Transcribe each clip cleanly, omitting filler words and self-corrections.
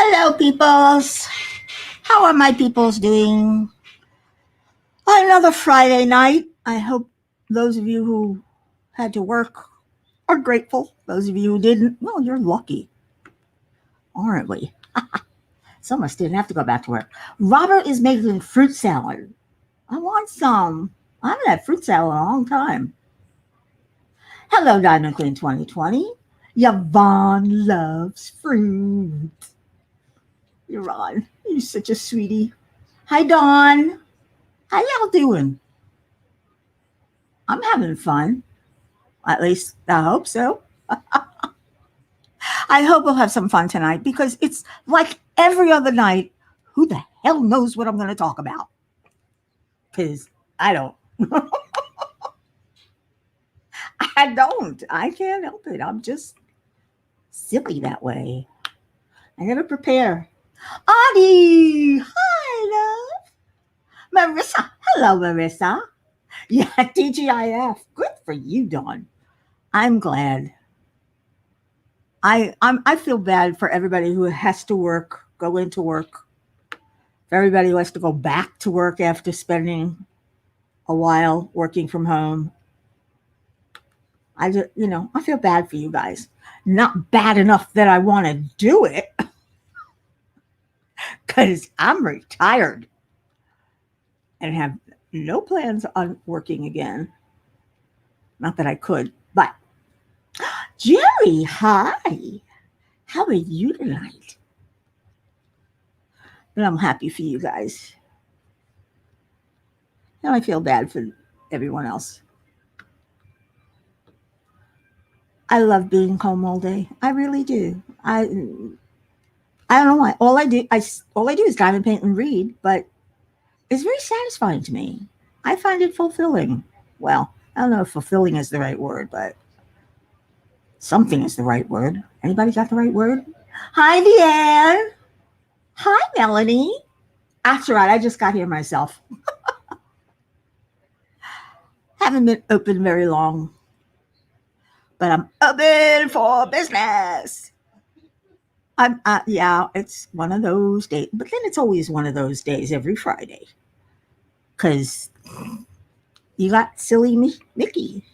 Hello, peoples. How are my peoples doing? Another Friday night. I hope those of you who had to work are grateful. Those of you who didn't, well, you're lucky, aren't we? Some of us didn't have to go back to work. Robert is making fruit salad. I want some. I haven't had fruit salad in a long time. Hello, Diamond Queen 2020. Yvonne loves fruit. You're on. You're such a sweetie. Hi, Dawn. How y'all doing? I'm having fun. At least I hope so. I hope we'll have some fun tonight because it's like every other night. Who the hell knows what I'm going to talk about? Because I don't. I don't. I can't help it. I'm just silly that way. I got to prepare. Audie! Hi, love. Marissa. Hello, Marissa. Yeah, TGIF. Good for you, Dawn. I'm glad. I feel bad for everybody who has to work, go into work. For everybody who has to go back to work after spending a while working from home. I just, I feel bad for you guys. Not bad enough that I want to do it because I'm retired and have no plans on working again. Not that I could, but Jerry, hi. How are you tonight? And I'm happy for you guys. Now I feel bad for everyone else. I love being home all day. I really do. I don't know why. All I do is diamond paint and read, but it's very satisfying to me. I find it fulfilling. Well, I don't know if fulfilling is the right word, but something is the right word. Anybody got the right word? Hi, Deanne. Hi, Melanie. That's right. I just got here myself. Haven't been open very long, but I'm open for business. Yeah, it's one of those days, but then it's always one of those days every Friday because you got silly Mickey.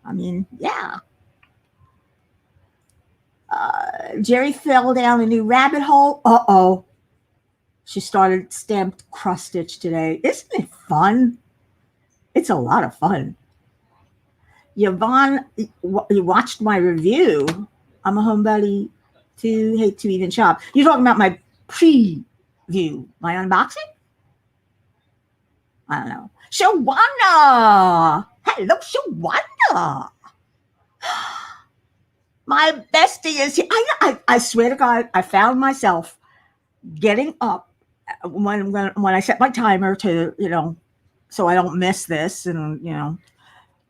I mean, yeah. Jerry fell down a new rabbit hole. Uh oh. She started stamped cross stitch today. Isn't it fun? It's a lot of fun. Yvonne, you watched my review. I'm a homebody too, hate to even shop. You're talking about my preview, my unboxing? I don't know. Shawana! Hello, Shawana! My bestie is here. I swear to God, I found myself getting up when I set my timer to, so I don't miss this and,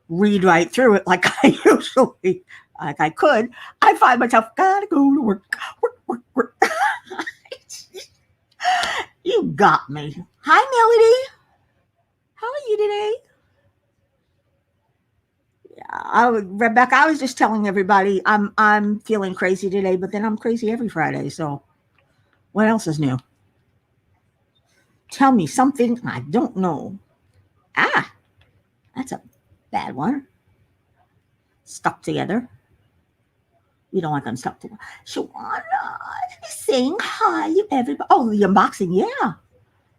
read right through it like I usually, like I could. I find myself, gotta go to work, work. You got me. Hi, Melody. How are you today? Rebecca, I was just telling everybody I'm feeling crazy today, but then I'm crazy every Friday. So what else is new? Tell me something I don't know. Ah, that's a bad one. Stuck together. You don't want them stuck together. Shawana, saying hi, everybody. Oh, the unboxing, yeah.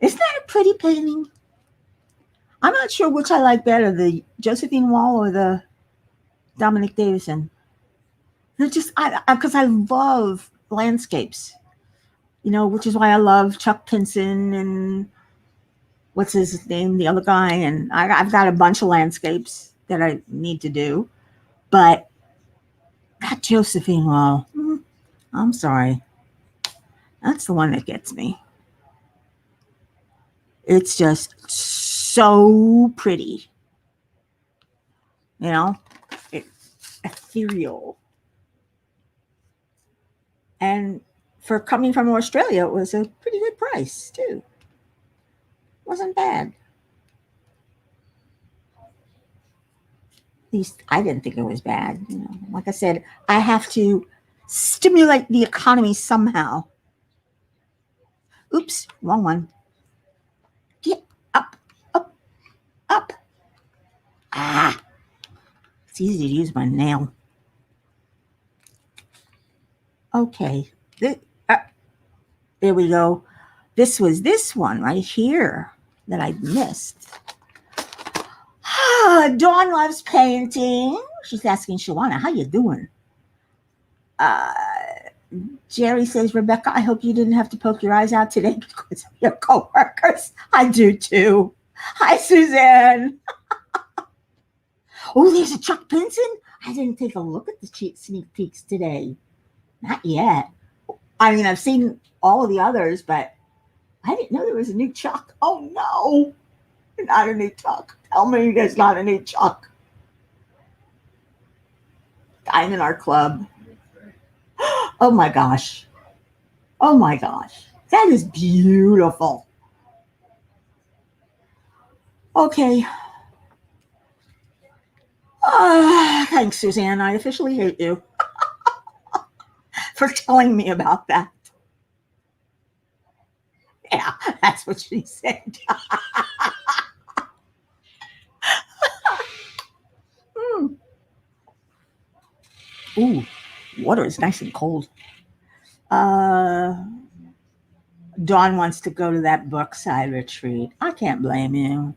Isn't that a pretty painting? I'm not sure which I like better, the Josephine Wall or the Dominic Davison. They're just because I love landscapes, which is why I love Chuck Pinson and what's his name, the other guy, and I've got a bunch of landscapes that I need to do, but that Josephine Wall, I'm sorry, that's the one that gets me. It's just so pretty, it's ethereal. And for coming from Australia, it was a pretty good price too. Wasn't bad. At least I didn't think it was bad. Like I said, I have to stimulate the economy somehow. Oops, wrong one. Get up, up, up. Ah, it's easy to use my nail. Okay, there we go. This was this one right here that I missed. Dawn loves painting. She's asking Shawana, how you doing? Uh, Jerry says, Rebecca, I hope you didn't have to poke your eyes out today because of your coworkers. I do too. Hi, Suzanne. Oh, there's a Chuck Pinson. I didn't take a look at the sneak peeks today. Not yet. I mean, I've seen all of the others, but I didn't know there was a new Chuck. Oh, no. Not a new Chuck. Tell me there's not a new Chuck. Diamond Art Club. Oh, my gosh. Oh, my gosh. That is beautiful. Okay. Thanks, Suzanne. I officially hate you for telling me about that. Yeah, that's what she said. Ooh, water is nice and cold. Dawn wants to go to that Brookside retreat. I can't blame you.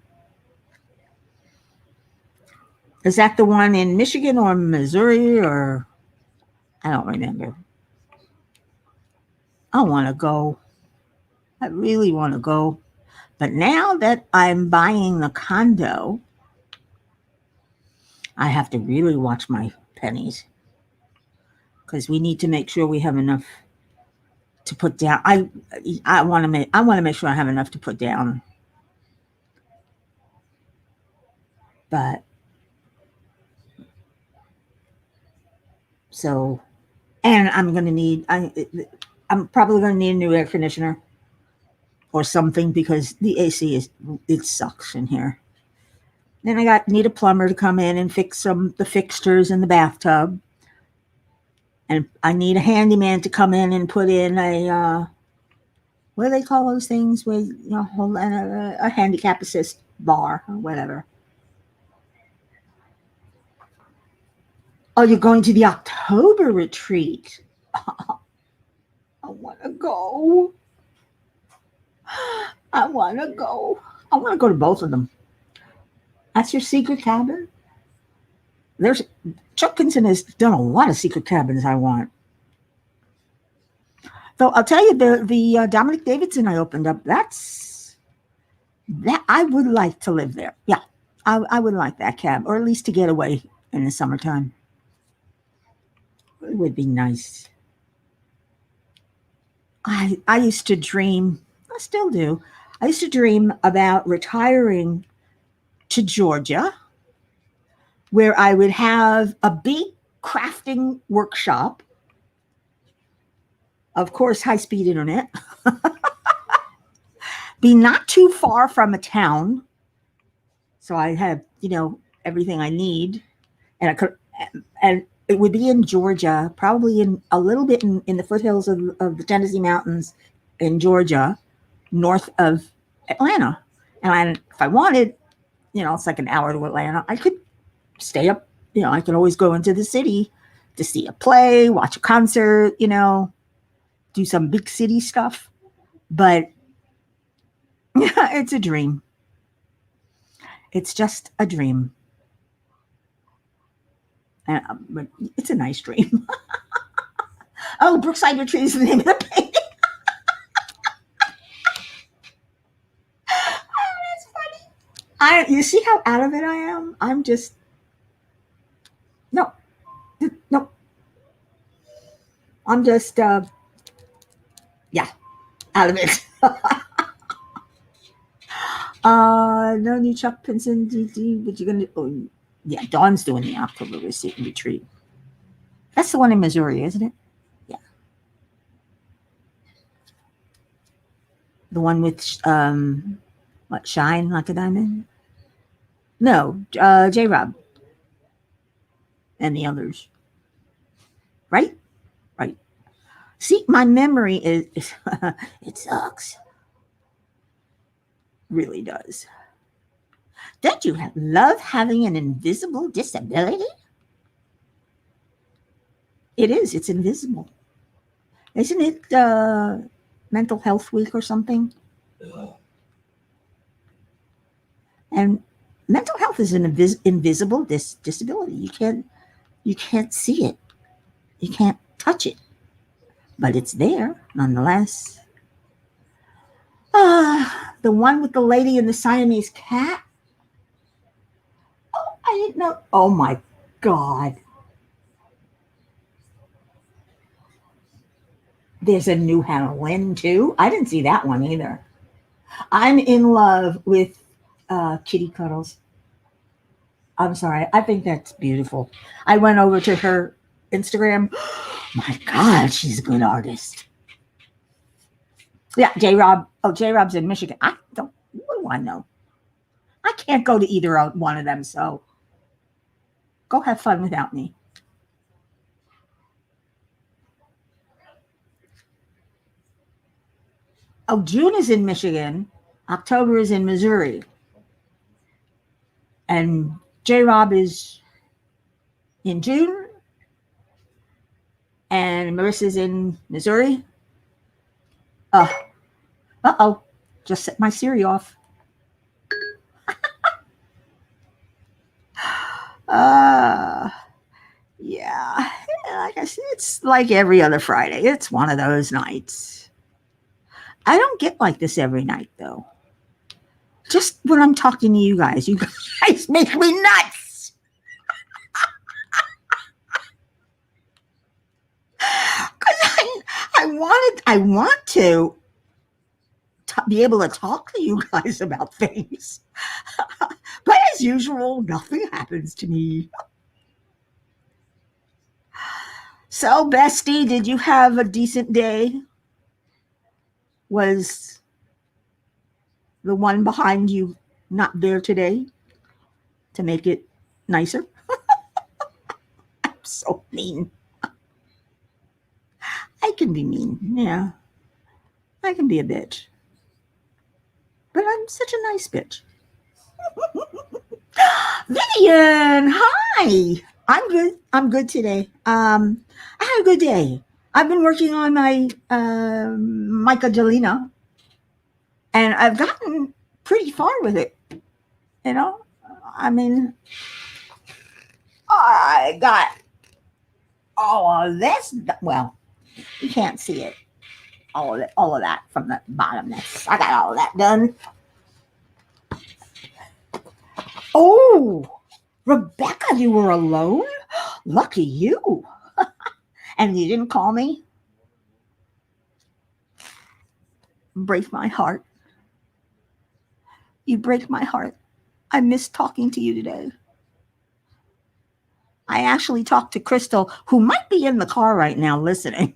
Is that the one in Michigan or Missouri or I don't remember. I want to go. I really want to go. But now that I'm buying the condo, I have to really watch my pennies because we need to make sure we have enough to put down. I want to make sure I have enough to put down. But so, and I'm going to need. I'm probably going to need a new air conditioner or something because the AC it sucks in here. Then I need a plumber to come in and fix the fixtures in the bathtub, and I need a handyman to come in and put in a what do they call those things with hold a handicap assist bar or whatever. Oh, you're going to the October retreat. I want to go. I want to go. I want to go to both of them. That's your secret cabin? There's Chuck Pinson has done a lot of secret cabins I want. Though I'll tell you, the Dominic Davidson I opened up, that I would like to live there. Yeah, I would like that cab, or at least to get away in the summertime. It would be nice. I used to dream, I still do, I used to dream about retiring to Georgia, where I would have a big crafting workshop, of course, high-speed internet, be not too far from a town, so I have everything I need, and it would be in Georgia, probably in a little bit in the foothills of the Tennessee Mountains in Georgia, north of Atlanta. And if I wanted, it's like an hour to Atlanta, I could stay up, I could always go into the city to see a play, watch a concert, do some big city stuff. But it's a dream. It's just a dream. But it's a nice dream. Oh, Brookside Retreat is the name of the painting. Oh, that's funny. You see how out of it I am? I'm just no. I'm just yeah, out of it. No new Chuck Pinson DD, but you're gonna yeah, Dawn's doing the October retreat. That's the one in Missouri, isn't it? Yeah. The one with what, Shine Like a Diamond? No, J Rob and the others. Right? Right. See, my memory is it sucks. Really does. Don't you love having an invisible disability? It is. It's invisible. Isn't it Mental Health Week or something? And mental health is an invisible disability. You can't see it. You can't touch it, but it's there nonetheless. The one with the lady and the Siamese cat. Oh, I didn't know. Oh my God. There's a new Hannah Lynn too. I didn't see that one either. I'm in love with Kitty Cuddles. I'm sorry. I think that's beautiful. I went over to her Instagram. My God, she's a good artist. Yeah, J Rob. Oh, J Rob's in Michigan. I don't. What do I know? I can't go to either one of them. So go have fun without me. Oh, June is in Michigan. October is in Missouri. And J Rob is in June. And Marissa's in Missouri. Oh, uh-oh. Just set my Siri off. Uh, yeah. Like I said, it's like every other Friday. It's one of those nights. I don't get like this every night, though. Just when I'm talking to you guys make me nuts. Because I want to be able to talk to you guys about things. But as usual, nothing happens to me. So, bestie, did you have a decent day? Was the one behind you not there today to make it nicer? I'm so mean. I can be mean. Yeah, I can be a bitch. But I'm such a nice bitch. Vivian, hi. I'm good. I'm good today. I had a good day. I've been working on my Michelangelo, and I've gotten pretty far with it. You know, I mean, I got all of this. Well, you can't see it. All of that from the bottom. I got all of that done. Oh, Rebecca, you were alone? Lucky you. And you didn't call me? Break my heart. You break my heart. I miss talking to you today. I actually talked to Crystal, who might be in the car right now listening.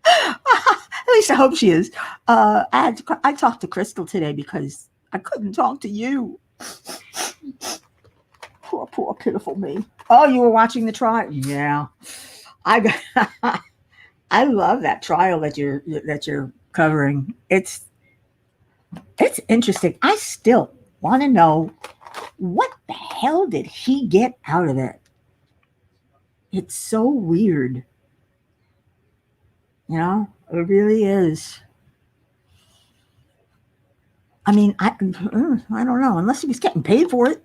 At least I hope she is. I talked to Crystal today because I couldn't talk to you. Poor, pitiful me. Oh, you were watching the trial? Yeah. I I love that trial that you're covering. It's interesting. I still want to know what the hell did he get out of it. It's so weird. You know, it really is. I mean, I don't know, unless he was getting paid for it.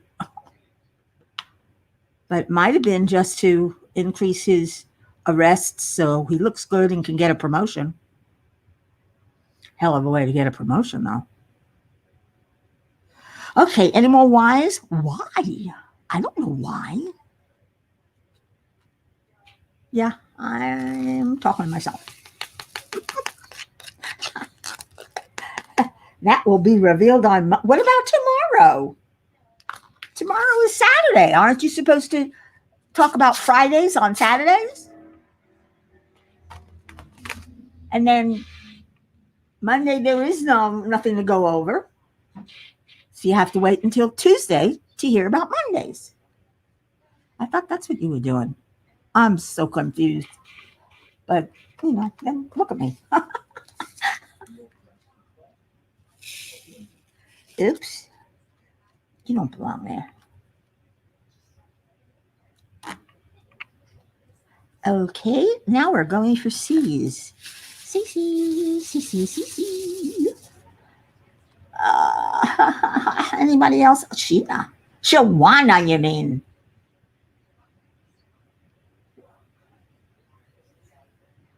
But it might have been just to increase his arrests so he looks good and can get a promotion. Hell of a way to get a promotion, though. Okay, any more whys? Why? I don't know why. Yeah, I'm talking to myself. That will be revealed on. What about tomorrow? Tomorrow is Saturday. Aren't you supposed to talk about Fridays on Saturdays? And then Monday there is nothing to go over. So you have to wait until Tuesday to hear about Mondays. I thought that's what you were doing. I'm so confused. But, then look at me. Oops. You don't belong there. Okay, now we're going for C's. C, C, C, C, C, C. Anybody else? Sheena. Shawana, you mean?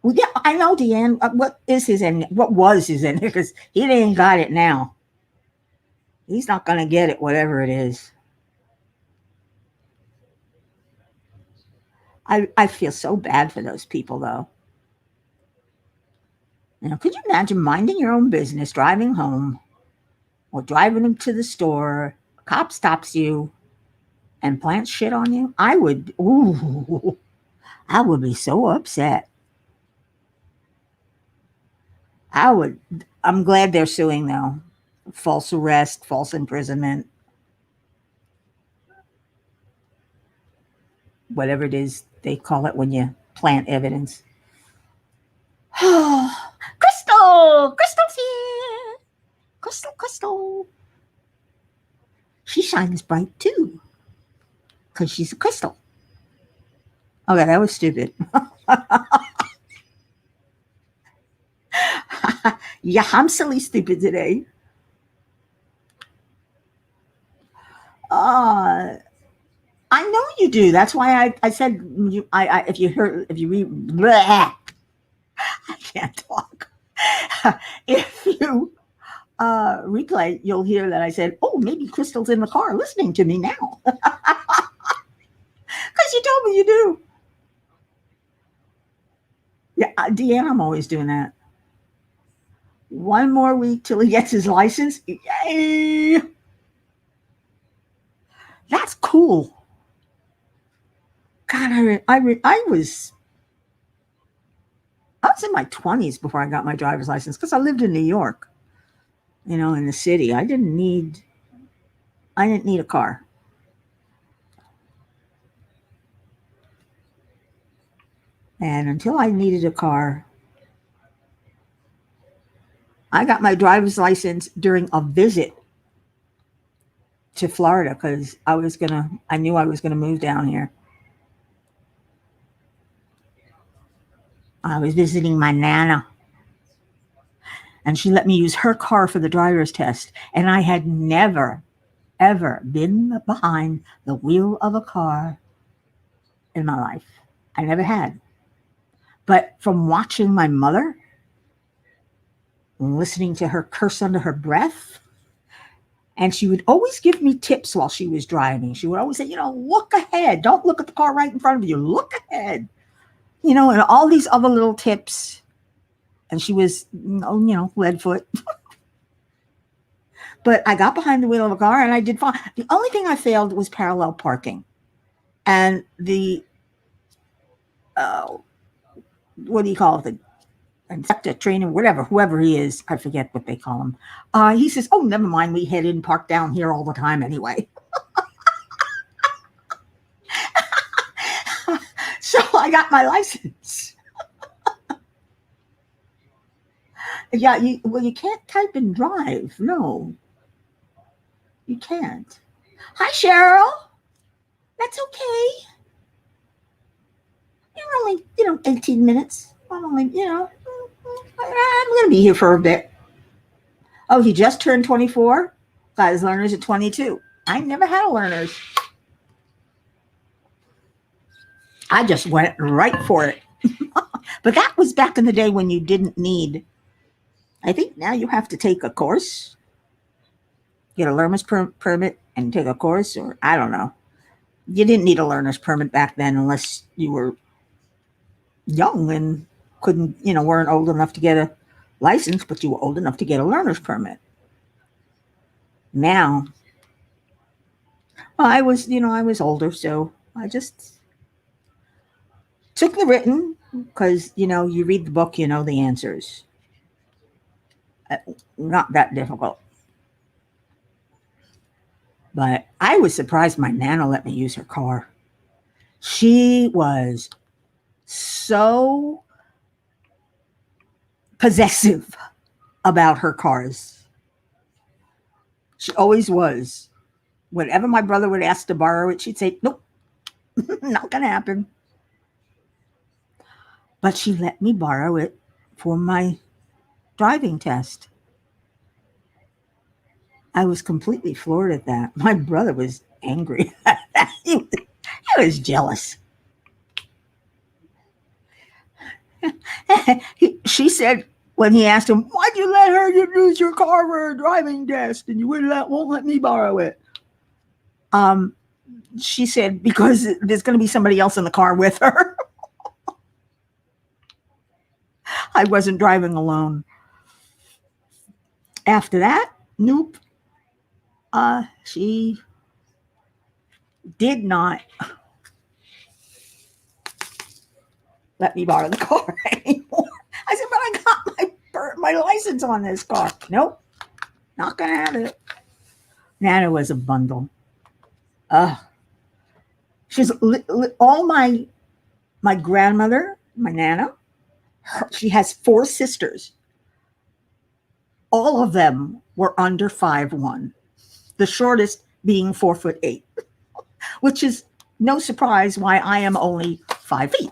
Well, yeah, I know, Deanne. What is his in? What was his in? Because he ain't got it now. He's not going to get it, whatever it is. I feel so bad for those people, though. Could you imagine minding your own business, driving home, or driving him to the store? A cop stops you and plants shit on you. I would. Ooh, I would be so upset. I would. I'm glad they're suing though. False arrest, false imprisonment, whatever it is they call it when you plant evidence. Crystal's here. Crystal. She shines bright too, because she's a crystal. Okay, that was stupid. Yeah, I'm silly stupid today. Uh, I know you do. That's why I said if you heard if you read bleh, I can't talk. If you replay, you'll hear that I said, "Oh, maybe Crystal's in the car listening to me now," because you told me you do. Yeah, Deanne, I'm always doing that. One more week till he gets his license. Yay! That's cool. God, I was in my 20s before I got my driver's license because I lived in New York, in the city. I didn't need a car. And until I needed a car, I got my driver's license during a visit to Florida because I knew I was gonna move down here. I was visiting my nana, and she let me use her car for the driver's test. And I had never, ever been behind the wheel of a car in my life. I never had. But from watching my mother, listening to her curse under her breath, and she would always give me tips while she was driving. She would always say, look ahead. Don't look at the car right in front of you. Look ahead. And all these other little tips. And she was, lead foot. But I got behind the wheel of a car and I did fine. The only thing I failed was parallel parking. And the, uh, what do you call it? The inspector, trainer, whatever, whoever he is, I forget what they call him. He says, "Oh, never mind. We head in, park down here all the time anyway." So I got my license. Yeah, you can't type and drive. No, you can't. Hi, Cheryl. That's okay. You're only, 18 minutes. I'm only, I'm going to be here for a bit. Oh, he just turned 24? Got his learners at 22. I never had a learners. I just went right for it. But that was back in the day when you didn't need, I think now you have to take a course, get a learner's permit and take a course, or I don't know. You didn't need a learner's permit back then unless you were young and couldn't, weren't old enough to get a license, but you were old enough to get a learner's permit. Now, well, I was older, so I just took the written because, you read the book, you know the answers. Uh, Not that difficult. But I was surprised my Nana let me use her car. She was so possessive about her cars. She always was. Whenever my brother would ask to borrow it, she'd say, nope, not going to happen. But she let me borrow it for my driving test. I was completely floored at that. My brother was angry. he was jealous. She said when he asked him, why'd you let her use your car for a driving test and you won't let me borrow it? She said, because there's going to be somebody else in the car with her. I wasn't driving alone. After that, nope. She did not let me borrow the car anymore. I said, but I got my license on this car. Nope, not going to have it. Nana was a bundle. She's all my grandmother, my Nana, she has 4 sisters. All of them were under 5'1", the shortest being 4'8", which is no surprise why I am only 5 feet.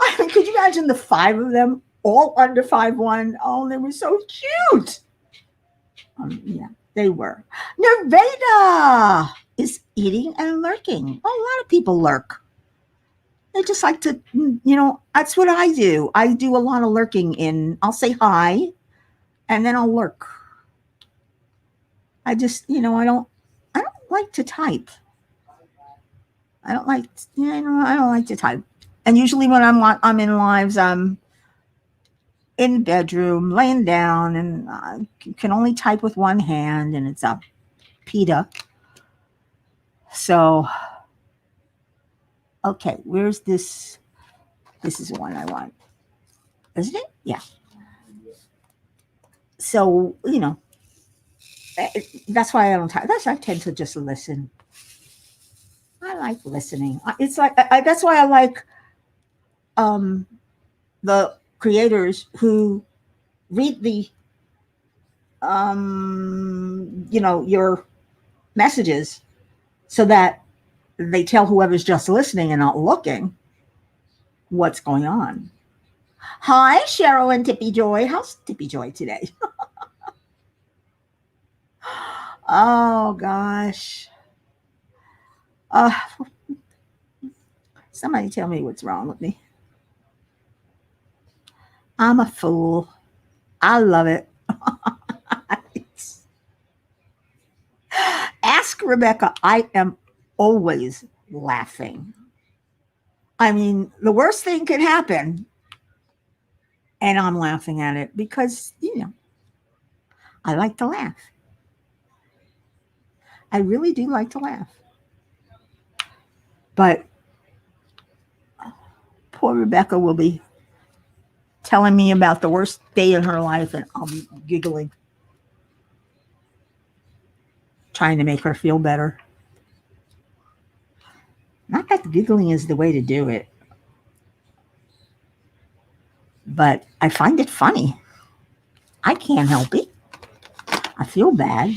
I mean, could you imagine the 5 of them all under 5'1"? Oh, they were so cute. Yeah, they were. Nerveda is eating and lurking. A lot of people lurk. They just like to, that's what I do. I do a lot of lurking I'll say hi and then I'll lurk. I just, I don't like to type. I don't like to type. And usually when I'm in lives, I'm in the bedroom, laying down, and I can only type with one hand, and it's a PETA. So, okay, where's this? This is the one I want. Isn't it? Yeah. So, that's why I don't type. I tend to just listen. I like listening. It's like, that's why I like the creators who read the your messages so that they tell whoever's just listening and not looking what's going on. Hi, Cheryl and Tippy Joy. How's Tippy Joy today? Oh gosh. Somebody tell me what's wrong with me. I'm a fool. I love it. Ask Rebecca. I am always laughing. I mean, the worst thing can happen, and I'm laughing at it because, I like to laugh. I really do like to laugh. But poor Rebecca will be telling me about the worst day in her life, and I'll be giggling, trying to make her feel better. Not that giggling is the way to do it, but I find it funny. I can't help it. I feel bad.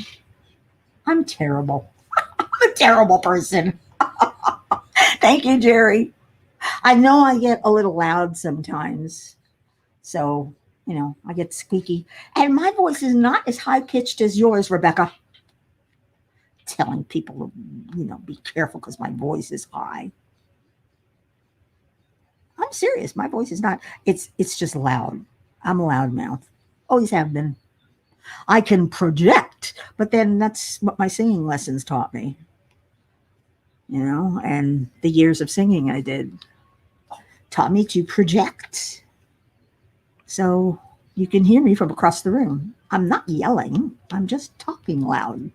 I'm terrible. I'm a terrible person. Thank you, Jerry. I know I get a little loud sometimes. So, I get squeaky. And my voice is not as high-pitched as yours, Rebecca. Telling people to, be careful because my voice is high. I'm serious. My voice is not. It's just loud. I'm a loudmouth. Always have been. I can project, but then that's what my singing lessons taught me. And the years of singing I did taught me to project. So you can hear me from across the room. I'm not yelling. I'm just talking loud.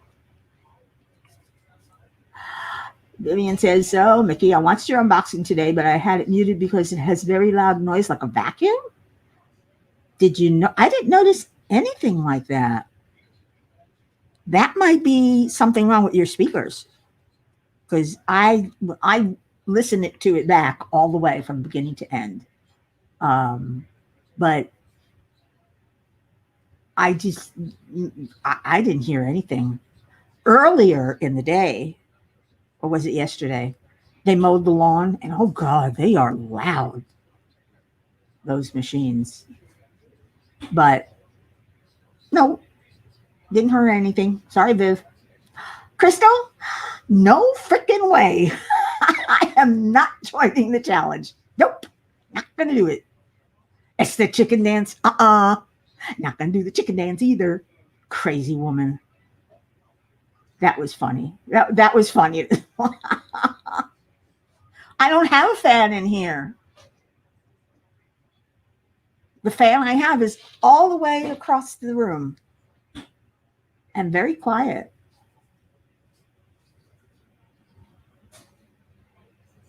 Vivian says, so, Mickey, I watched your unboxing today, but I had it muted because it has very loud noise like a vacuum. Did you know? I didn't notice anything like that. That might be something wrong with your speakers. Because I listen to it back all the way from beginning to end. But I just, I didn't hear anything. Earlier in the day, or was it yesterday? They mowed the lawn, and oh God, they are loud, those machines. But no, didn't hear anything. Sorry, Viv. Crystal, no freaking way. I am not joining the challenge. Nope, not gonna do it. It's the chicken dance. Not gonna do the chicken dance either. Crazy woman. That was funny. That was funny. I don't have a fan in here. The fan I have is all the way across the room and very quiet.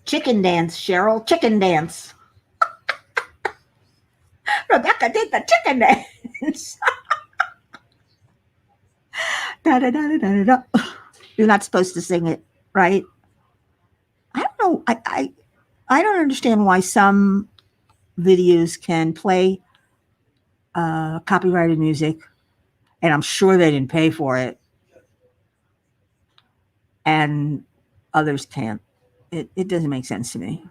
Chicken dance, Cheryl. Chicken dance. Rebecca did the chicken dance. Da, da, da, da, da, da. You're not supposed to sing it, right? I don't know. I don't understand why some videos can play copyrighted music, and I'm sure they didn't pay for it, and others can't. It doesn't make sense to me.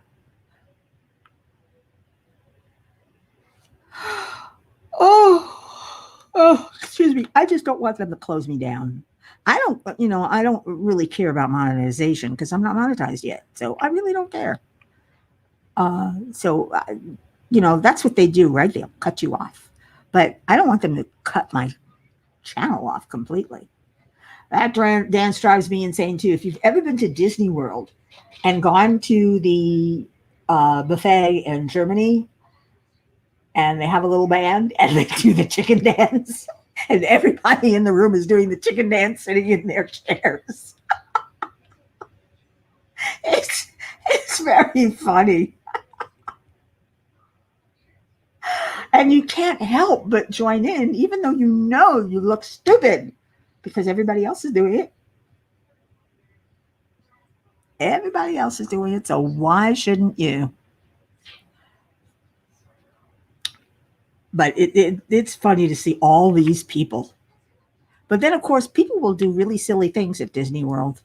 Oh, excuse me. I just don't want them to close me down. I don't really care about monetization because I'm not monetized yet. So I really don't care. So, that's what they do, right? They'll cut you off. But I don't want them to cut my channel off completely. That dance drives me insane too. If you've ever been to Disney World and gone to the buffet in Germany, and they have a little band and they do the chicken dance, and everybody in the room is doing the chicken dance sitting in their chairs. It's very funny. And you can't help but join in, even though you know you look stupid because everybody else is doing it. Everybody else is doing it, so why shouldn't you? But it's funny to see all these people. But then, of course, people will do really silly things at Disney World.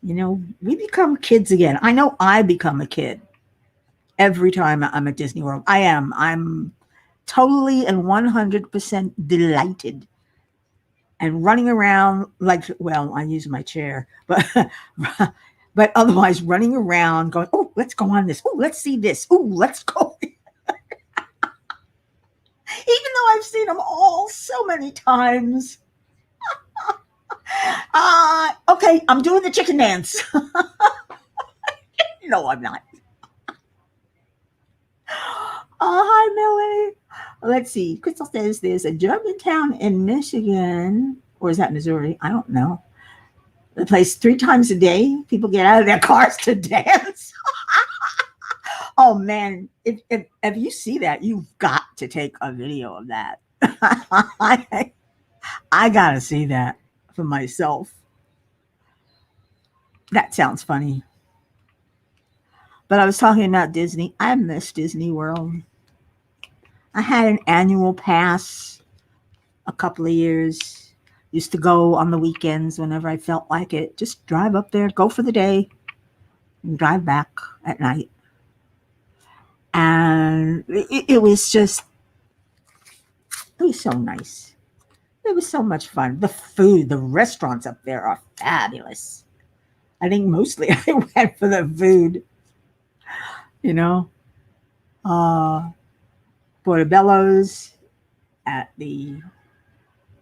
We become kids again. I know I become a kid every time I'm at Disney World. I am. I'm totally and 100% delighted and running around I use my chair, but otherwise running around going, oh, let's go on this. Oh, let's see this. Oh, let's go. Even though I've seen them all so many times. Okay, I'm doing the chicken dance. No, I'm not. Hi, Millie. Let's see. Crystal says there's a Germantown in Michigan, or is that Missouri? I don't know. The place 3 times a day. People get out of their cars to dance. Oh man, if you see that, you've got to take a video of that. I gotta see that for myself. That sounds funny. But I was talking about Disney. I miss Disney World. I had an annual pass a couple of years. Used to go on the weekends whenever I felt like it. Just drive up there, go for the day, and drive back at night. And it was so nice. It was so much fun. The food, the restaurants up there are fabulous. I think mostly I went for the food. Portobello's at the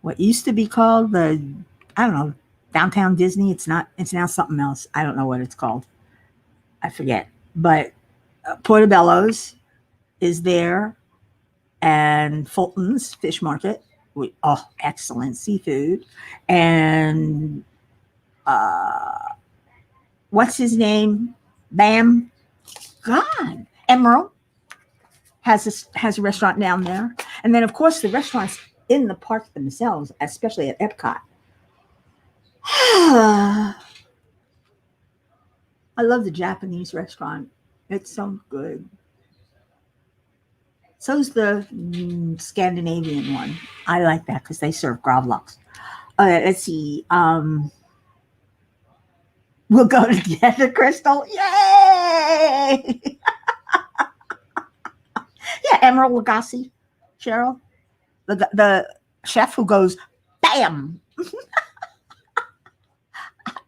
what used to be called I don't know, Downtown Disney. It's now something else. I don't know what it's called. I forget. But Portobello's is there, and Fulton's Fish Market. Excellent seafood. And what's his name? Bam. God. Emerald has a restaurant down there. And then, of course, the restaurants in the park themselves, especially at Epcot. I love the Japanese restaurant. It's so good. So's the Scandinavian one. I like that because they serve gravlax. Let's see. We'll go together, Crystal. Yay! Yeah, Emerald Lagasse, Cheryl, the chef who goes, bam.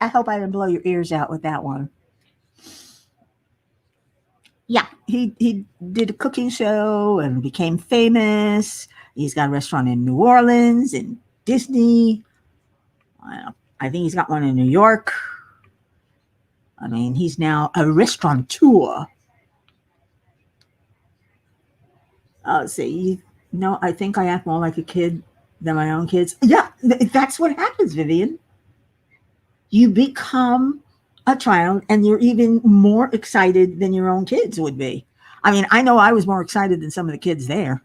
I hope I didn't blow your ears out with that one. Yeah, he did a cooking show and became famous. He's got a restaurant in New Orleans and Disney. I think he's got one in New York. I mean, he's now a restaurateur. See, no, I think I act more like a kid than my own kids. Yeah, that's what happens, Vivian. You become a child and you're even more excited than your own kids would be. I mean, I know I was more excited than some of the kids there.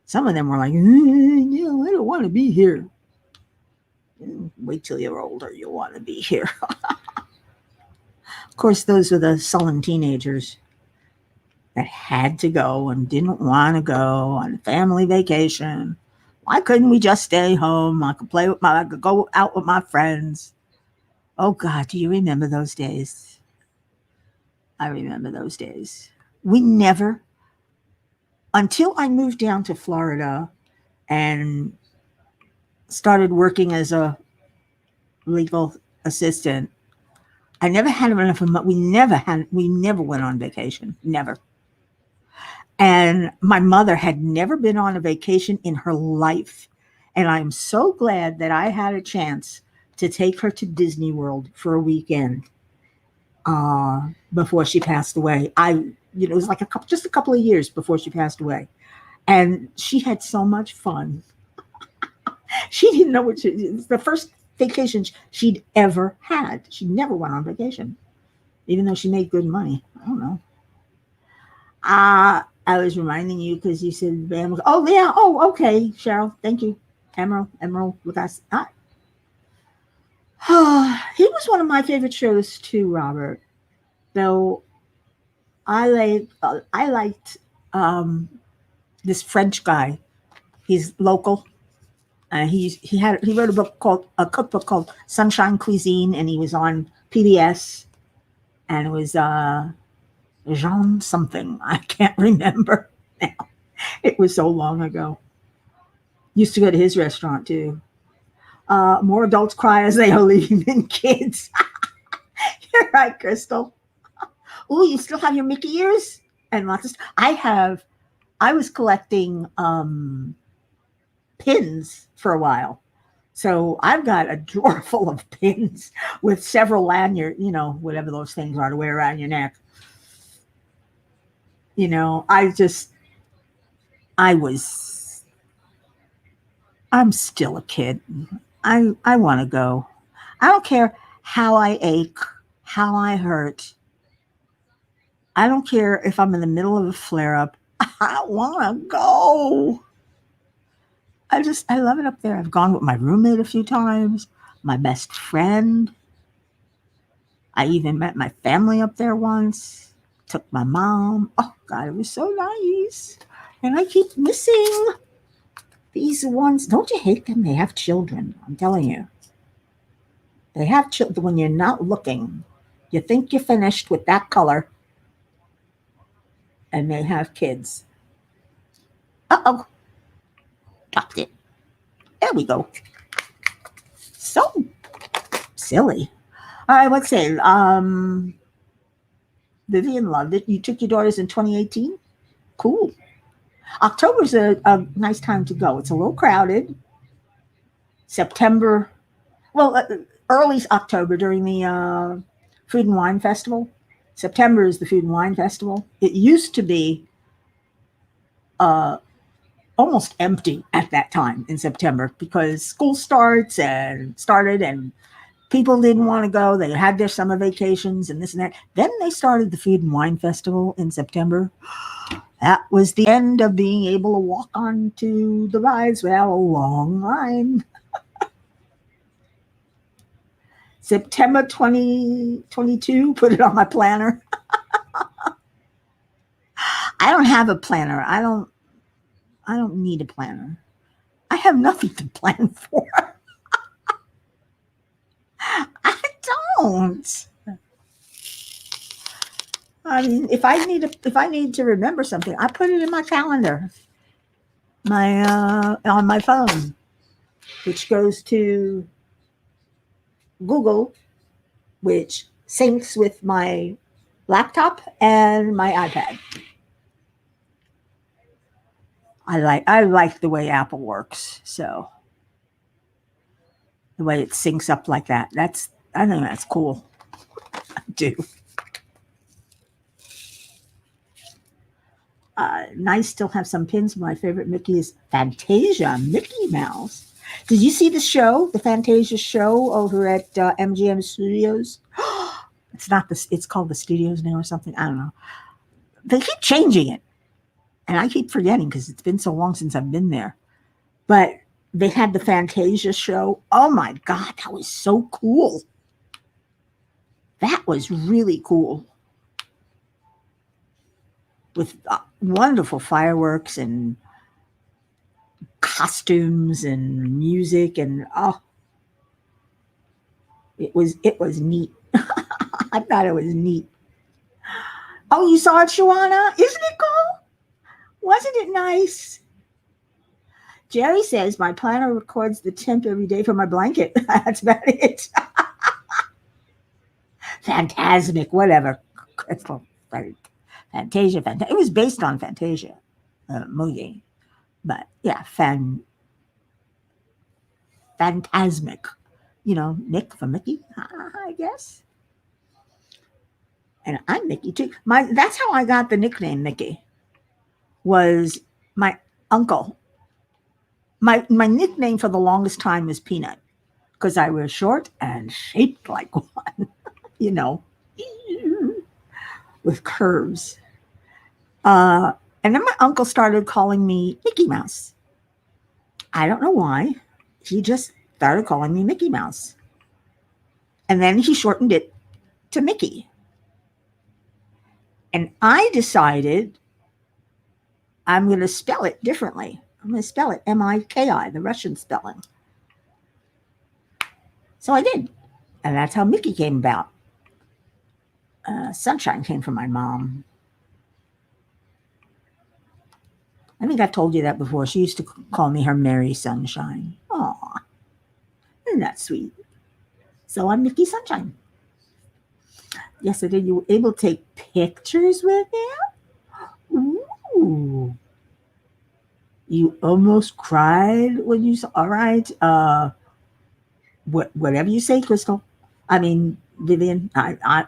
Some of them were like, no, I don't want to be here. Wait till you're older, you'll want to be here. Of course, those are the sullen teenagers that had to go and didn't want to go on family vacation. Why couldn't we just stay home? I could go out with my friends. Oh God, do you remember those days? I remember those days. We never, until I moved down to Florida and started working as a legal assistant, I never had enough of money. We never went on vacation. Never. And my mother had never been on a vacation in her life. And I'm so glad that I had a chance to take her to Disney World for a weekend before she passed away. It was like just a couple of years before she passed away. And she had so much fun. She didn't know it was the first vacation she'd ever had. She never went on vacation, even though she made good money. I don't know. I was reminding you because you said, oh, yeah. Oh, okay, Cheryl. Thank you. Emerald with us. He was one of my favorite shows too, Robert. Though I liked this French guy. He's local. He wrote a cookbook called Sunshine Cuisine, and he was on PBS, and it was Jean something. I can't remember now. It was so long ago. Used to go to his restaurant too. More adults cry as they are leaving than kids. You're right, Crystal. Oh, you still have your Mickey ears and lots of. I was collecting pins for a while. So I've got a drawer full of pins with several lanyards, whatever those things are to wear around your neck. I'm still a kid. I want to go. I don't care how I ache, how I hurt. I don't care if I'm in the middle of a flare up. I want to go. I love it up there. I've gone with my roommate a few times, my best friend. I even met my family up there once. Took my mom. Oh God, it was so nice. And I keep missing these ones. Don't you hate them? They have children. I'm telling you. They have children when you're not looking. You think you're finished with that color, and they have kids. Uh-oh. Dropped it. There we go. So silly. All right, let's say Vivian loved it. You took your daughters in 2018? Cool. October's a nice time to go. It's a little crowded. September, early October during the Food and Wine Festival. September is the Food and Wine Festival. It used to be almost empty at that time in September because school started and people didn't want to go. They had their summer vacations and this and that. Then they started the Food and Wine Festival in September. That was the end of being able to walk onto the rides without a long line. September 2022. Put it on my planner. I don't have a planner. I don't need a planner. I have nothing to plan for. I don't. I mean, if I need to remember something, I put it in my calendar, my on my phone, which goes to Google, which syncs with my laptop and my iPad. I like the way Apple works. So the way it syncs up like that, I think that's cool. I do. Nice. Still have some pins. My favorite Mickey is Fantasia Mickey Mouse. Did you see the show, the Fantasia show over at MGM Studios? It's not this. It's called the Studios now or something. I don't know. They keep changing it, and I keep forgetting because it's been so long since I've been there. But they had the Fantasia show. Oh my God, that was so cool. That was really cool. With wonderful fireworks and costumes and music, and it was neat. I thought it was neat. Oh, you saw it, Shawana? Isn't it cool? Wasn't it nice? Jerry says my planner records the temp every day for my blanket. That's about it. Phantasmic, whatever. Crystal, Fantasia. It was based on Fantasia movie, but yeah, Phantasmic. Nick for Mickey, I guess. And I'm Mickey too. That's how I got the nickname Mickey. Was my uncle. My nickname for the longest time was Peanut because I was short and shaped like one. You know, with curves. And then my uncle started calling me Mickey Mouse. I don't know why. He just started calling me Mickey Mouse. And then he shortened it to Mickey. And I decided I'm going to spell it differently. I'm going to spell it Miki, the Russian spelling. So I did. And that's how Mickey came about. Sunshine came from my mom. I think I've told you that before. She used to call me her Merry Sunshine. Aw, isn't that sweet? So I'm Mickey Sunshine. Yesterday, you were able to take pictures with him? Ooh. You almost cried when you saw. All right. Whatever you say, Crystal. I mean, Vivian. Aw.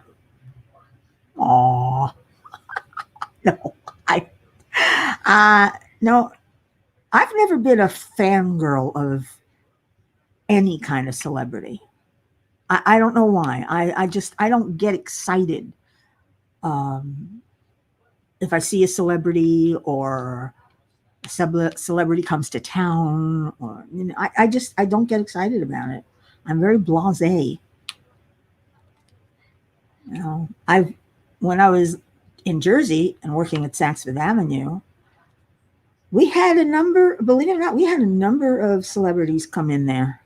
No. No. I've never been a fangirl of any kind of celebrity. I don't know why. I don't get excited if I see a celebrity or a celebrity comes to town, or I don't get excited about it. I'm very blasé. I when I was in Jersey and working at Saks Fifth Avenue, we had a number. Believe it or not, we had a number of celebrities come in there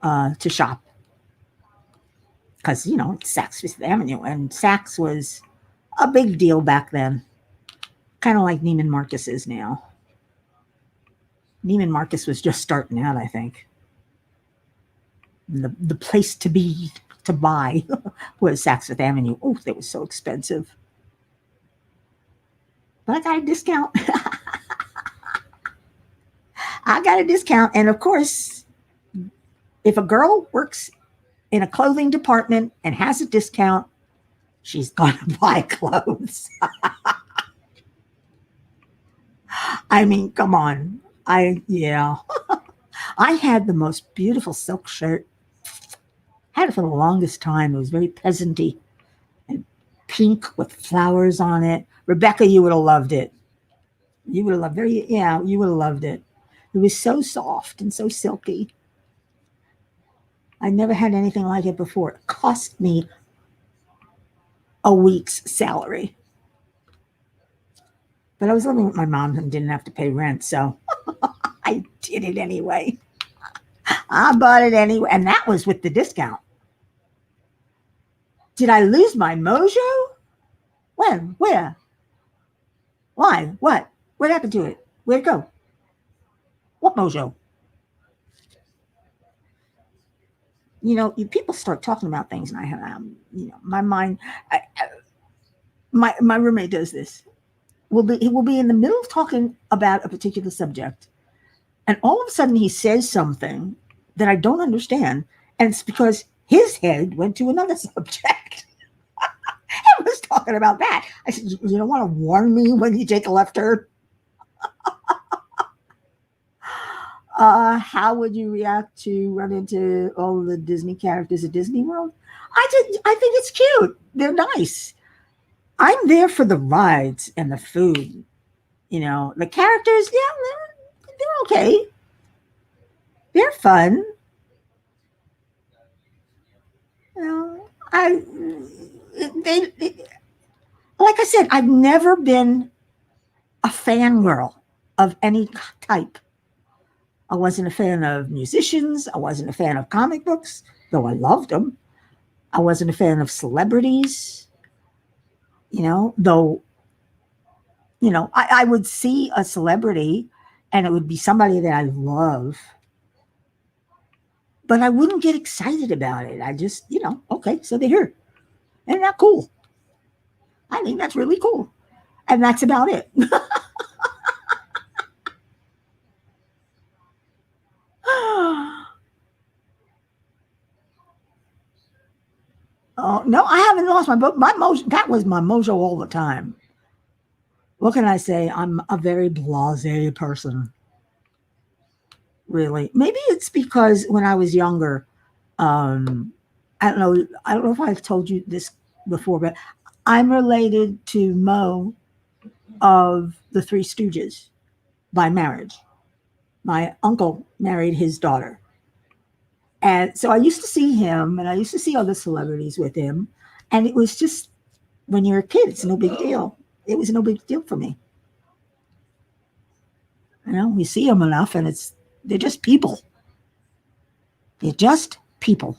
to shop because it's Saks Fifth Avenue, and Saks was a big deal back then, kind of like Neiman Marcus is now. Neiman Marcus was just starting out, I think. The place to buy was Saks Fifth Avenue. Oh, they were so expensive, but I got a discount. I got a discount, and of course, if a girl works in a clothing department and has a discount, she's gonna buy clothes. I mean, come on. Yeah. I had the most beautiful silk shirt. Had it for the longest time. It was very peasanty and pink with flowers on it. Rebecca, you would have loved it. You would have loved you would have loved it. It was so soft and so silky. I never had anything like it before. It cost me a week's salary. But I was living with my mom and didn't have to pay rent, so I did it anyway. I bought it anyway, and that was with the discount. Did I lose my mojo? When? Where? Why? What? What happened to it? Where'd it go? What mojo? People start talking about things, and I have, my mind. My roommate does this. He will be in the middle of talking about a particular subject, and all of a sudden he says something that I don't understand, and it's because his head went to another subject. I was talking about that. I said, "You don't want to warn me when you take a left turn?" How would you react to run into all the Disney characters at Disney World? I think it's cute. They're nice. I'm there for the rides and the food. The characters, yeah, they're okay. They're fun. I like I said, I've never been a fangirl of any type. I wasn't a fan of musicians. I wasn't a fan of comic books, though I loved them. I wasn't a fan of celebrities, though, I would see a celebrity and it would be somebody that I love, but I wouldn't get excited about it. I just, okay, so they're here. Isn't that cool? I think that's really cool. And that's about it. Oh, no, I haven't lost my book. My mojo, that was my mojo all the time. What can I say? I'm a very blasé person. Really. Maybe it's because when I was younger, um, I don't know if I've told you this before, but I'm related to Mo of the Three Stooges by marriage. My uncle married his daughter. And so I used to see him and I used to see other celebrities with him. And it was just, when you're a kid, it's no big deal. It was no big deal for me. We see them enough and they're just people. They're just people.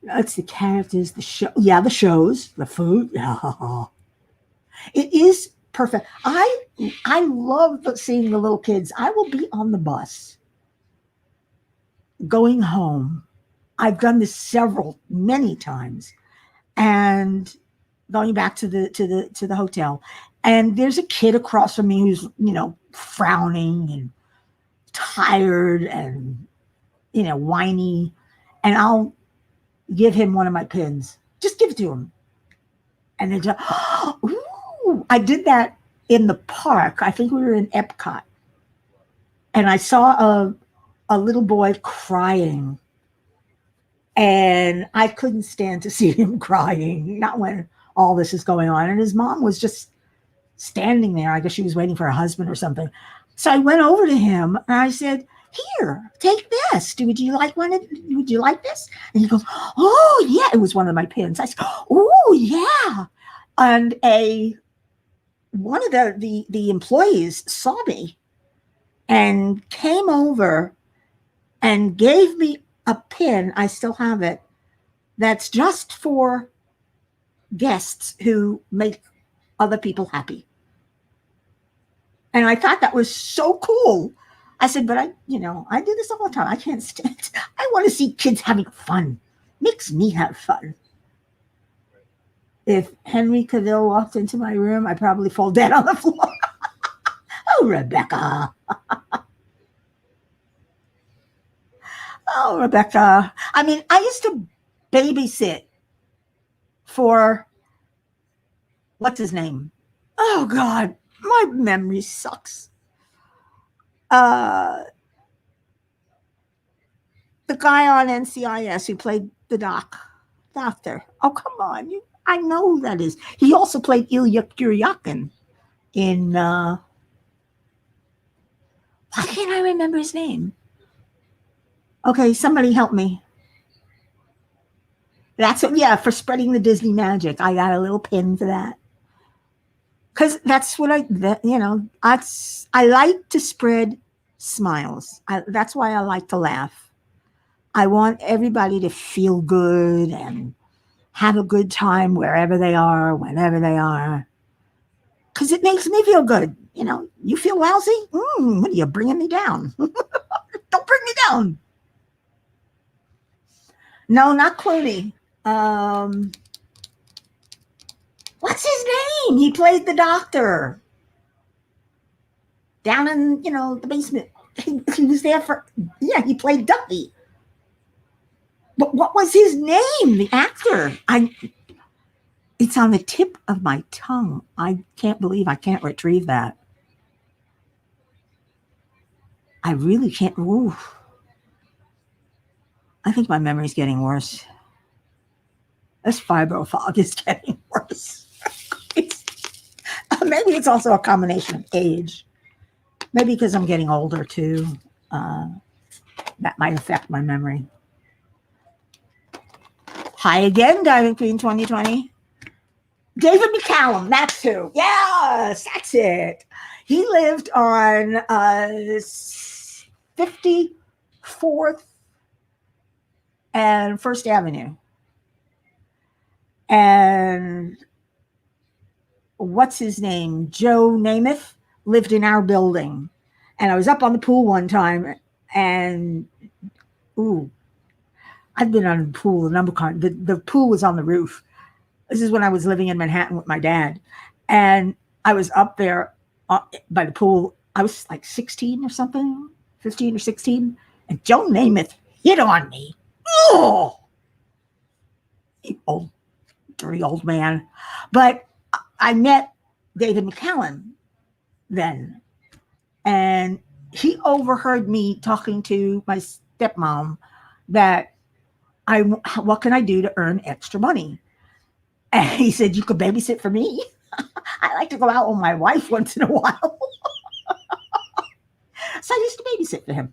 It's the characters, the show. Yeah, the shows, the food. Yeah. It is perfect. I love seeing the little kids. I will be on the bus going home. I've done this many times, and going back to the hotel. And there's a kid across from me who's frowning and tired and whiny, and I'll give him one of my pins. Just give it to him, and then just, ooh! I did that in the park. I think we were in Epcot, and I saw a little boy crying, and I couldn't stand to see him crying. Not when all this is going on, and his mom was just standing there. I guess she was waiting for her husband or something. So I went over to him and I said, "Here, take this. Would you like one? Would you like this?" And he goes, "Oh yeah." It was one of my pins. I said, "Oh yeah." And one of the employees saw me and came over and gave me a pin. I still have it. That's just for guests who make other people happy. And I thought that was so cool. I said, but I do this all the time. I can't stand. I want to see kids having fun. Makes me have fun. If Henry Cavill walked into my room, I'd probably fall dead on the floor. Oh, Rebecca. Oh, Rebecca. I mean, I used to babysit for, what's his name? Oh, God. My memory sucks. The guy on NCIS who played the doctor. Oh, come on. I know who that is. He also played Ilya Kuryakin in, why can't I remember his name? Okay, somebody help me. That's what, yeah, for spreading the Disney magic. I got a little pin for that. Because that's what I like to spread smiles. That's why I like to laugh. I want everybody to feel good and have a good time wherever they are, whenever they are. Because it makes me feel good. You feel lousy? What are you bringing me down? Don't bring me down. No, not Clooney. Um, what's his name? He played the doctor down in the basement. He was there for yeah. He played Duffy. But what was his name? The actor. It's on the tip of my tongue. I can't believe I can't retrieve that. I really can't. Ooh, I think my memory's getting worse. This fibro fog is getting worse. It's, maybe it's also a combination of age. Maybe because I'm getting older too. Uh, that might affect my memory. Hi again, Diamond Queen 2020. David McCallum, that's who. Yes, that's it. He lived on 54th and First Avenue. And what's his name? Joe Namath lived in our building. And I was up on the pool one time and, ooh, I've been on the pool a number of times. The pool was on the roof. This is when I was living in Manhattan with my dad. And I was up there by the pool. I was like 16 or something, 15 or 16. And Joe Namath hit on me. Oh, you old, dirty old man. But I met David McCallum then. And he overheard me talking to my stepmom that what can I do to earn extra money? And he said, you could babysit for me. I like to go out with my wife once in a while. So I used to babysit for him.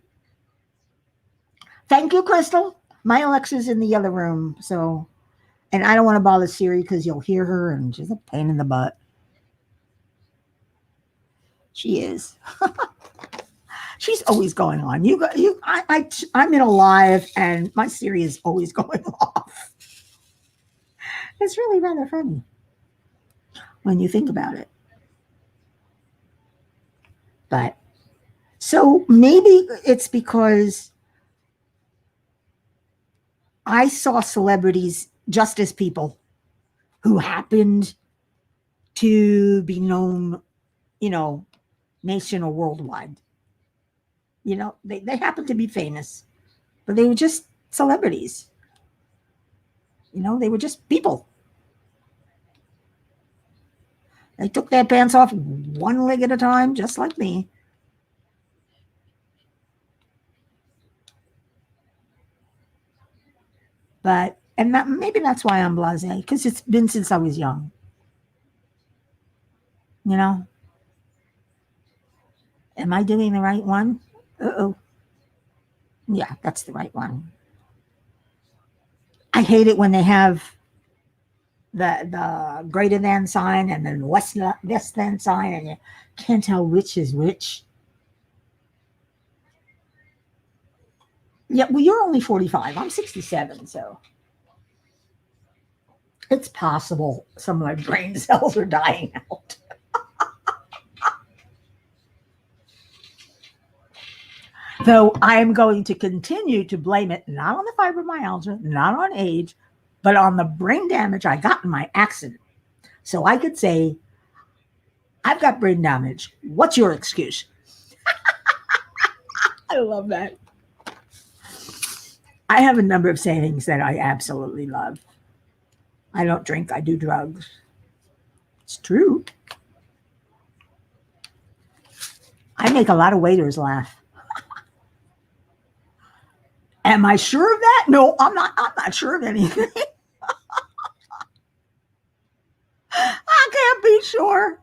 Thank you, Crystal. My Alexa's in the other room. So, and I don't want to bother Siri because you'll hear her and she's a pain in the butt. She is. She's always going on. I'm in a live and my Siri is always going off. It's really rather funny when you think about it. But so maybe it's because I saw celebrities just as people who happened to be known, nation or worldwide. They happened to be famous, but they were just celebrities. They were just people. They took their pants off one leg at a time, just like me. And maybe that's why I'm blasé, because it's been since I was young. You know, am I doing the right one? Uh-oh. Yeah, that's the right one. I hate it when they have the greater than sign and then less than sign, and you can't tell which is which. Yeah, well, you're only 45. I'm 67, so it's possible some of my brain cells are dying out. Though I am going to continue to blame it not on the fibromyalgia, not on age, but on the brain damage I got in my accident. So I could say, I've got brain damage. What's your excuse? I love that. I have a number of sayings that I absolutely love. I don't drink, I do drugs. It's true. I make a lot of waiters laugh. Am I sure of that? No, I'm not. I'm not sure of anything. I can't be sure.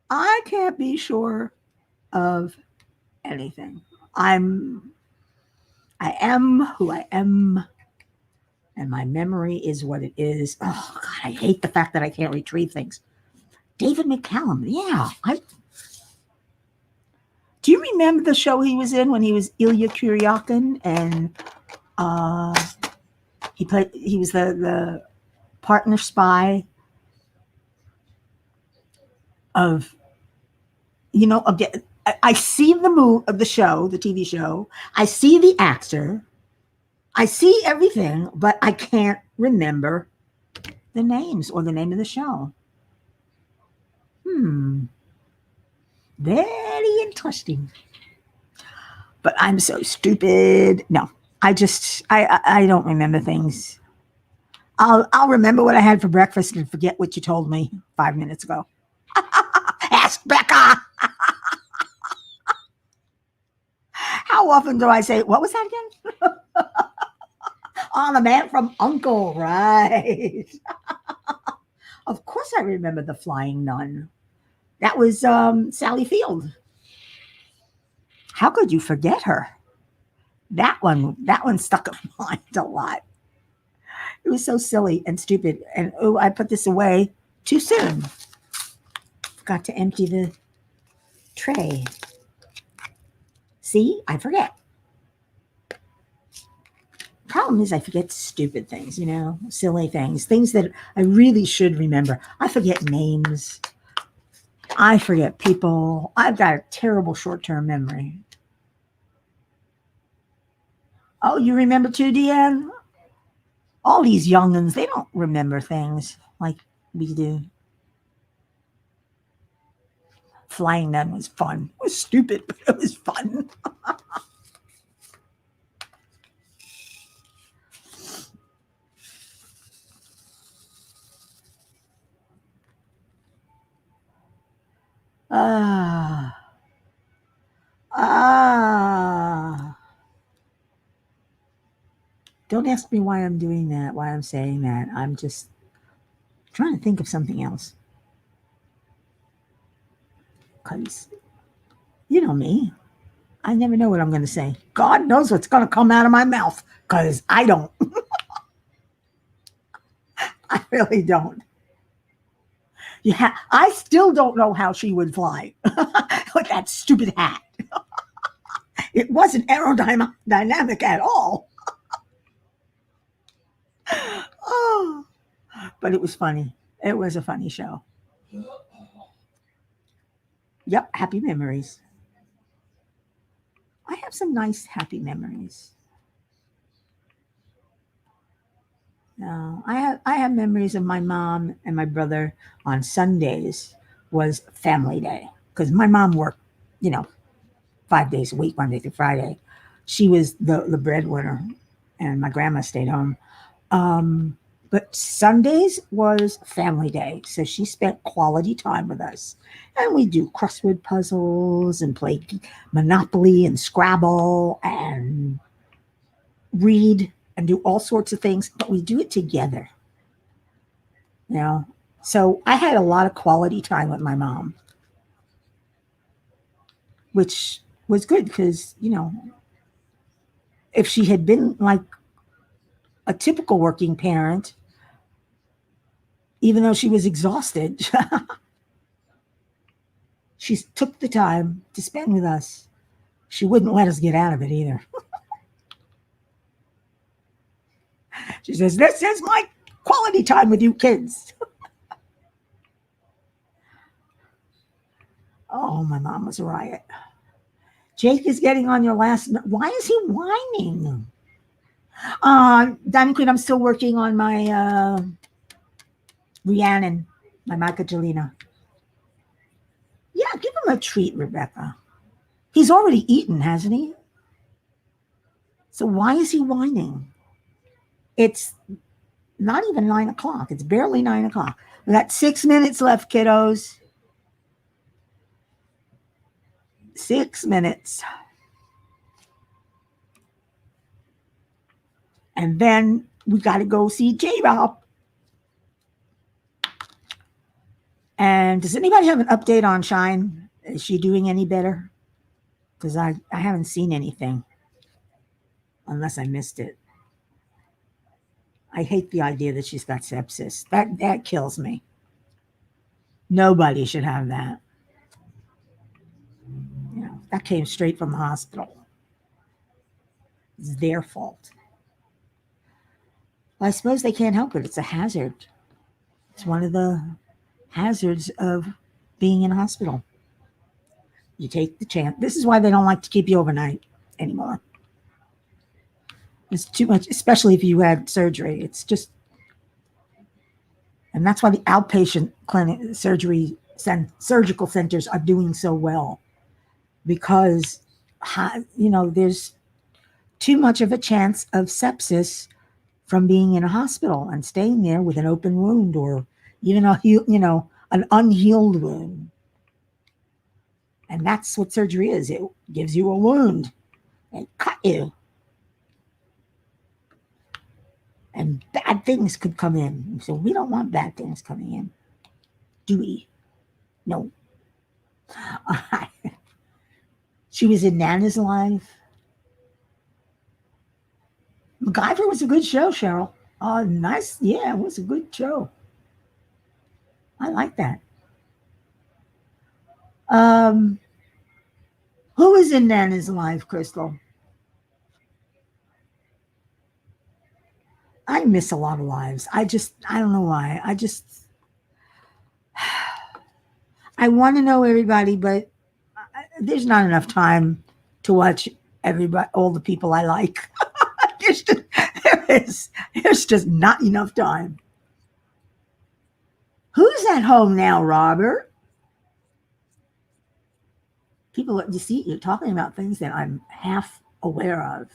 I can't be sure of anything. I'm I am who I am, and my memory is what it is. Oh God, I hate the fact that I can't retrieve things. David McCallum, yeah. Do you remember the show he was in when he was Ilya Kuryakin, and uh, he was the partner spy of, again, I see the show, the TV show. I see the actor. I see everything, but I can't remember the names or the name of the show. Very interesting. But I'm so stupid. No, I don't remember things. I'll remember what I had for breakfast and forget what you told me 5 minutes ago. Ask Becca. How often do I say, what was that again? Oh, the man from Uncle, right? Of course I remember the Flying Nun. That was Sally Field. How could you forget her? That one stuck in my mind a lot. It was so silly and stupid. And oh, I put this away too soon. Forgot to empty the tray. See, I forget. Problem is I forget stupid things, silly things that I really should remember. I forget names. I forget people. I've got a terrible short-term memory. Oh, you remember too, Deanne? All these young'uns, they don't remember things like we do. Flying Nun was fun. It was stupid, but it was fun. Ah. Don't ask me why I'm doing that, why I'm saying that. I'm just trying to think of something else. Because, you know me, I never know what I'm going to say. God knows what's going to come out of my mouth because I don't. I really don't. Yeah, I still don't know how she would fly with that stupid hat. It wasn't aerodynamic at all. Oh, but it was funny. It was a funny show. Yep, happy memories. I have some nice happy memories. I have memories of my mom and my brother on Sundays was family day because my mom worked, you know, 5 days a week, Monday through Friday. She was the breadwinner, and my grandma stayed home. Um, but Sundays was family day, so she spent quality time with us, and we do crossword puzzles and play Monopoly and Scrabble and read and do all sorts of things, but we do it together. You know, so I had a lot of quality time with my mom, which was good because if she had been like a typical working parent, even though she was exhausted, she took the time to spend with us. She wouldn't let us get out of it either. She says, "This is my quality time with you kids." Oh, my mom was a riot. Jake is getting on your last. Why is he whining? Diamond Queen, I'm still working on my Rhiannon, my Michaelina. Yeah, give him a treat, Rebecca. He's already eaten, hasn't he? So why is he whining? It's not even 9 o'clock. It's barely 9 o'clock. We got 6 minutes left, kiddos. 6 minutes. And then we got to go see J-Rob. And does anybody have an update on Shine? Is she doing any better? Because I haven't seen anything. unless I missed it. I hate the idea that she's got sepsis. That kills me. Nobody should have that. That came straight from the hospital. It's their fault. Well, I suppose they can't help it. It's a hazard. It's one of the hazards of being in a hospital. You take the chance. This is why they don't like to keep you overnight anymore. It's too much, especially if you had surgery. It's just, and that's why the outpatient clinic surgical centers are doing so well, because there's too much of a chance of sepsis from being in a hospital and staying there with an open wound, or even an unhealed wound. And that's what surgery is. It gives you a wound and cut you. And bad things could come in. So we don't want bad things coming in. Do we? No. She was in Nana's Life. MacGyver was a good show, Cheryl. Oh, nice. Yeah, it was a good show. I like that. Who was in Nana's Life, Crystal? I miss a lot of lives. I don't know why. I want to know everybody, but there's not enough time to watch everybody, all the people I like. There's just not enough time. Who's at home now, Robert? People, you see, you're talking about things that I'm half aware of.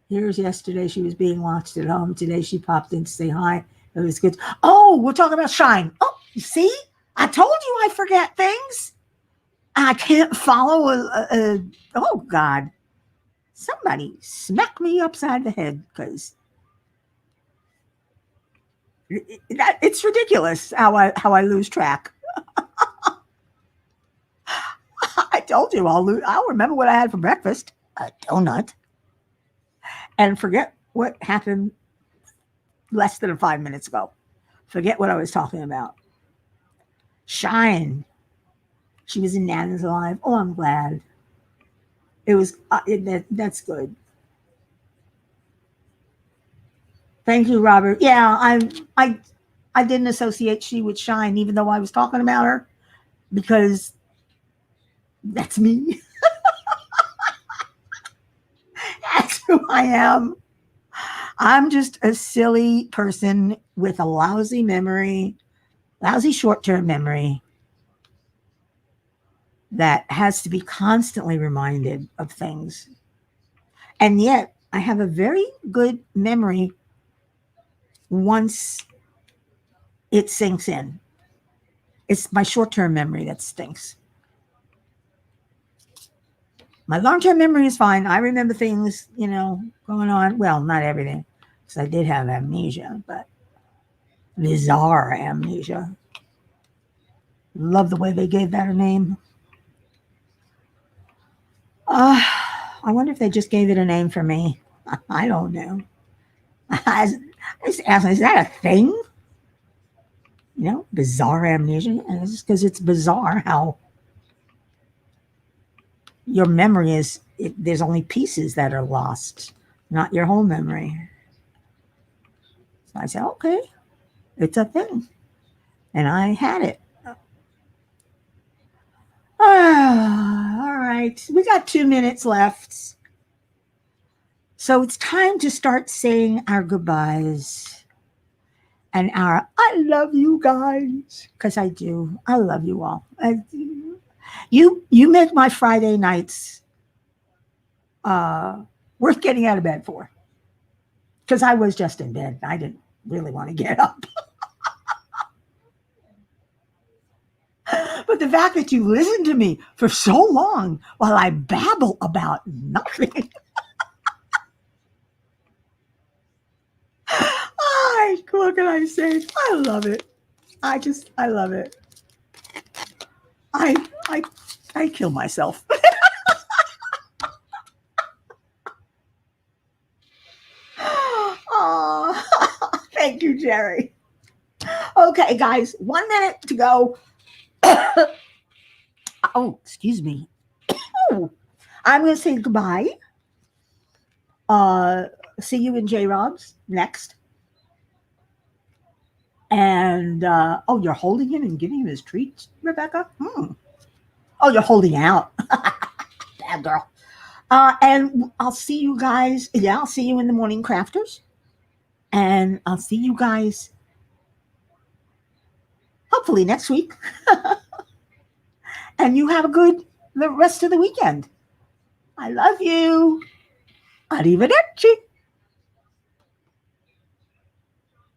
Here's yesterday, she was being watched at home. Today, she popped in to say hi. It was good. Oh, we're talking about Shine. Oh, you see? I told you I forget things. I can't follow oh, God. Somebody smack me upside the head, because it's ridiculous how I lose track. I told you I'll remember what I had for breakfast, a donut, and forget what happened less than 5 minutes ago. Forget what I was talking about. Shine. She was in Nana's Life. Oh, I'm glad. It was that's good. Thank you, Robert. Yeah, I didn't associate she with Shine, even though I was talking about her, because that's me. That's who I am. I'm just a silly person with a lousy memory, lousy short-term memory, that has to be constantly reminded of things. And yet I have a very good memory once it sinks in. It's my short-term memory that stinks. My long-term memory is fine. I remember things, going on. Well, not everything, because I did have amnesia, but bizarre amnesia. Love the way they gave that a name. I wonder if they just gave it a name for me. I don't know. I just asked, is that a thing? Bizarre amnesia. And it's just because it's bizarre how your memory there's only pieces that are lost, not your whole memory. So I said, okay, it's a thing. And I had it. All right. We got 2 minutes left. So it's time to start saying our goodbyes and our I love you guys, because I do. I love you all. You make my Friday nights worth getting out of bed for, because I was just in bed. I didn't really want to get up. But the fact that you listen to me for so long while I babble about nothing. What can I say? I love it. I love it. I kill myself. Thank you, Jerry. Okay, guys, 1 minute to go. Oh, excuse me. Oh, I'm going to say goodbye. Uh, See you in J Rob's next. And oh, you're holding him and giving him his treats, Rebecca? Oh, you're holding out. Bad girl. And I'll see you guys. Yeah, I'll see you in the Morning Crafters. And I'll see you guys hopefully next week. And you have a good the rest of the weekend. I love you. Arrivederci.